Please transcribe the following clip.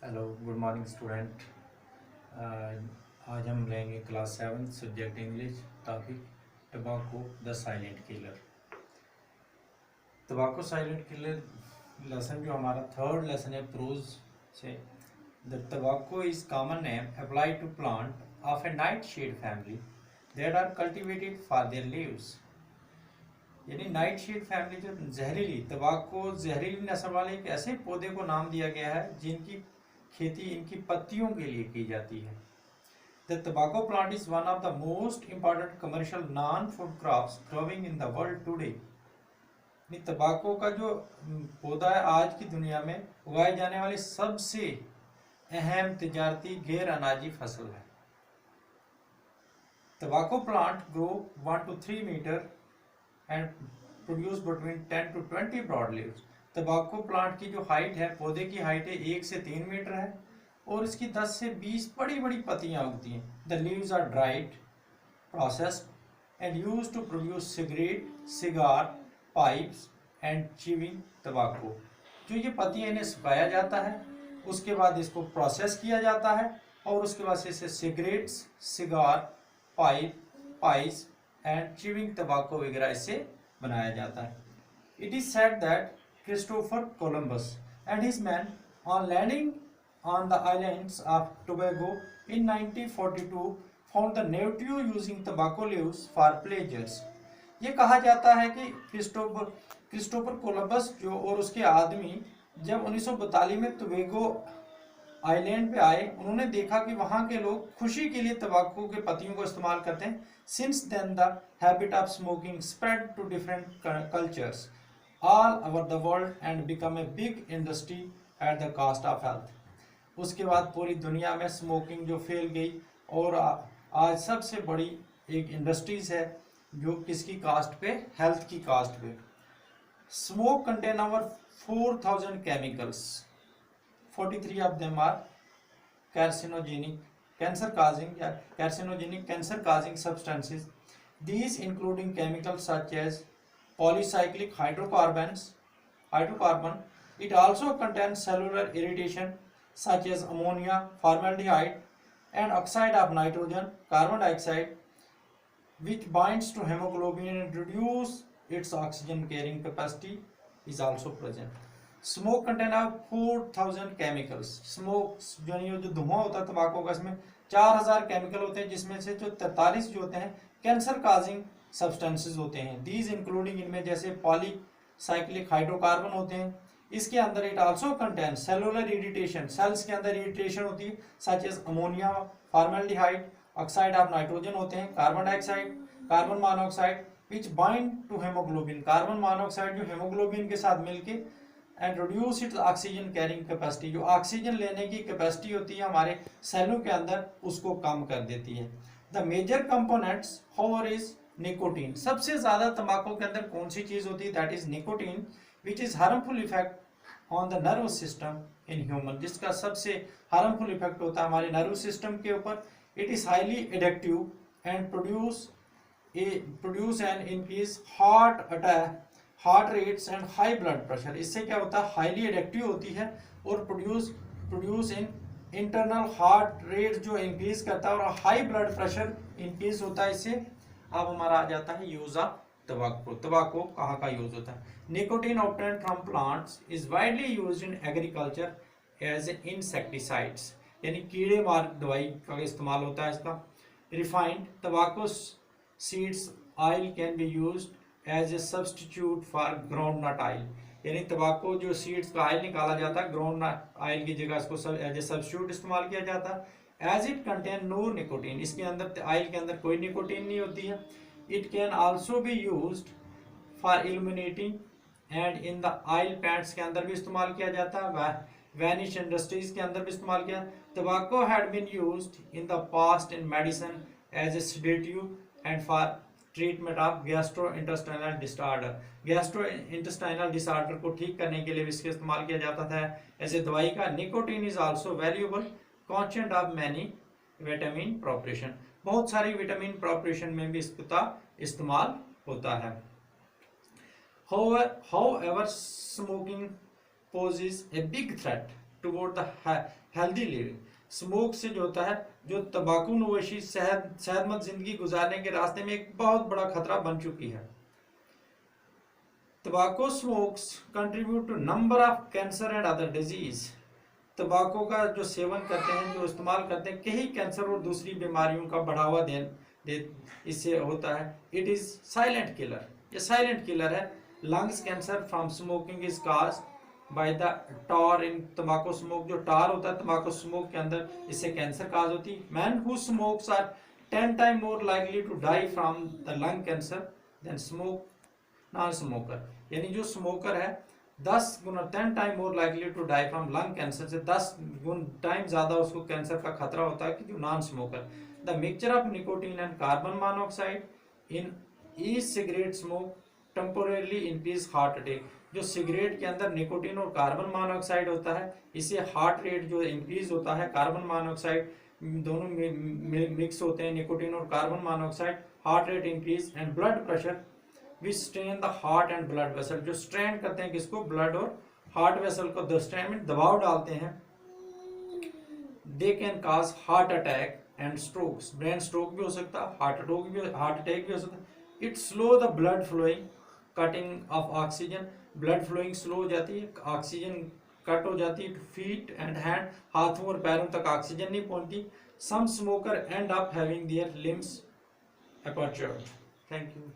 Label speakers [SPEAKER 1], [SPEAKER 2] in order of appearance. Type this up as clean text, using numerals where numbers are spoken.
[SPEAKER 1] Hello good morning student. आज हम लेंगे class 7 subject English topic tobacco the silent killer. Tobacco silent killer lesson जो हमारा third lesson है प्रोज से। The tobacco is common name applied to plant of a nightshade family that are cultivated for their leaves. यानी nightshade family जो जहरीली तंबाकू जहरीली नस्ल वाले एक ऐसे पौधे को नाम दिया गया है जिनकी खेती इनकी पत्तियों के लिए की जाती है। The tobacco plant is one of the most important commercial non-food crops growing in the world today। तंबाकू का जो पौधा है आज की दुनिया में उगाए जाने वाली सबसे अहम तिजारती गैर अनाजी फसल है। tobacco plant grow 1 to 3 meter and produce between 10 to 20 broad leaves। तंबाकू प्लांट की जो हाइट है, पौधे की हाइट है 1 से 3 मीटर है और इसकी 10 से 20 बड़ी बड़ी पत्तियां उगती हैं। The leaves are dried processed and used to produce cigarette cigar pipes and chewing तंबाकू। जो ये पत्तियां इन्हें सुखाया जाता है, उसके बाद इसको प्रोसेस किया जाता है और उसके बाद इसे cigarettes cigar pipes and chewing तंबाकू वगैरह इससे बनाया जाता है। It is said that Christopher Columbus and his man on landing on the islands of Tobago in 1942 found the native using tobacco leaves for pleasures। ये कहा जाता है कि क्रिस्टोफर कोलंबस जो और उसके आदमी जब 1942 में टोबैगो आइलैंड पे आए, उन्होंने देखा कि वहाँ के लोग खुशी के लिए तंबाकू के पत्तियों को इस्तेमाल करते हैं। Since then the habit of smoking spread to different cultures all over the world and become a big industry at the cost of health. उसके बाद पूरी दुनिया में स्मोकिंग जो फैल गई और आज सबसे बड़ी एक इंडस्ट्रीज है जो किसकी कास्ट पे, हेल्थ की कास्ट पे। Smoke contain over 4000 chemicals, 43 of them are carcinogenic cancer causing substances। These including chemicals such as polycyclic hydrocarbon। It also contains cellular irritation such as ammonia, formaldehyde and oxide of nitrogen, carbon dioxide, which binds to hemoglobin and reduce its oxygen carrying capacity is also present। Smoke contain of 4000 chemicals. Smoke जो धुआं होता है तंबाकू का, इसमें 4000 chemical होते हैं, जिसमें से जो 43 जो होते हैं कैंसर काजिंग सब्सटेंसेस होते हैं। दीज इंक्लूडिंग, इनमें जैसे पॉलीसाइक्लिक हाइड्रोकार्बन होते हैं। इसके अंदर it also contain cellular irritation, cells के अंदर इरिटेशन होती है, such as ammonia, formaldehyde, oxide of nitrogen होते हैं, carbon dioxide, carbon monoxide which bind to haemoglobin. Carbon monoxide जो हेमोग्लोबिन के साथ मिलके and reduce its oxygen carrying capacity, जो ऑक्सीजन लेने की कैपेसिटी होती है हमारे सेलों के अंदर, उसको कम कर देती है। The major components however is nicotine. सबसे ज्यादा तंबाकू के अंदर कौन सी चीज होती है? That is nicotine which is harmful effect on the nervous system in human, जिसका सबसे हार्मफुल इफेक्ट होता है हमारे नर्वस सिस्टम के ऊपर। It is highly addictive and produce and increase heart rates and high blood pressure. इससे क्या होता है? हाईली एडिक्टिव होती है और produce in internal heart rate जो इंक्रीज करता है और हाई ब्लड प्रेशर इंक्रीज होता है इससे। अब हमारा आ जाता है यूज ऑफ तंबाकू। तंबाकू कहाँ का यूज होता है? Nicotine obtained from plants is widely used in agriculture as insecticides, यानी कीड़े मार दवाई का इस्तेमाल होता है इसका। रिफाइंड तंबाकू seeds oil can be used as a substitute for groundnut oil, यानी तंबाकू जो सीड्स का ऑयल निकाला जाता है, ग्राउंडनट ऑयल की जगह इसको एज ए सब्सटीट्यूट इस्तेमाल किया जाता है। As it contain no nicotine, इसके अंदर ऑयल के अंदर कोई निकोटीन नहीं होती है। It can also be used for illuminating and in the oil pants के अंदर भी इस्तेमाल किया जाता है। वैनिश इंडस्ट्रीज के अंदर भी इस्तेमाल किया। तंबाकू had been used in the past in medicine as a sedative and for treatment of gastrointestinal disorder. Gastrointestinal disorder को ठीक करने के लिए भी इसका इस्तेमाल किया जाता था एज ए दवाई का। Nicotine is also valuable constant of many vitamin proportion, बहुत सारी विटामिन प्रोपरेशन में भी इसका इस्तेमाल होता है। However, smoking poses a big threat toward the healthy living. Smoke से जो होता है, जो तंबाकू नोशी सेहतमंद जिंदगी गुजारने के रास्ते में एक बहुत बड़ा खतरा बन चुकी है। Tobacco smokes contribute to number of cancer and other disease। तंबाकू का जो सेवन करते हैं, जो इस्तेमाल करते हैं, कई कैंसर और दूसरी बीमारियों का बढ़ावा दे इससे होता है। इट इज साइलेंट किलर, ये साइलेंट किलर है। Lungs cancer from smoking is caused by the tar in तंबाकू स्मोक। जो टार होता है तंबाकू स्मोक के अंदर, इससे कैंसर काज होती है। Man who smokes are 10 time more likely to die from the lung cancer than smoke non smoker. यानी जो स्मोकर है 10 time more likely to die from lung cancer, से 10 टाइम ज्यादा उसको कैंसर का खतरा होता है कि जो non smoker. The mixture of nicotine and carbon monoxide in each cigarette smoke temporarily increase heart attack. जो सिगरेट के अंदर निकोटीन और कार्बन मोनोऑक्साइड होता है, इससे हार्ट रेट जो इंक्रीज होता है। कार्बन मोनोऑक्साइड दोनों मिक्स होते हैं, निकोटीन और carbon monoxide, heart rate increase and blood pressure which strain the heart and blood vessel. जो स्ट्रेन करते हैं किसको, ब्लड और हार्ट वेसल को, द स्ट्रेन में दबाव डालते हैं। They can cause heart attack and strokes. Brain stroke भी हो सकता है, हार्ट अटैक भी हो सकता है। It slow the blood flowing, cutting off oxygen. Blood flowing slow हो जाती है, ऑक्सीजन कट हो जाती है। फीट एंड हैंड, हाथों और पैरों तक ऑक्सीजन नहीं पहुंचती। Some smoker end up having their limbs apertured. Thank you.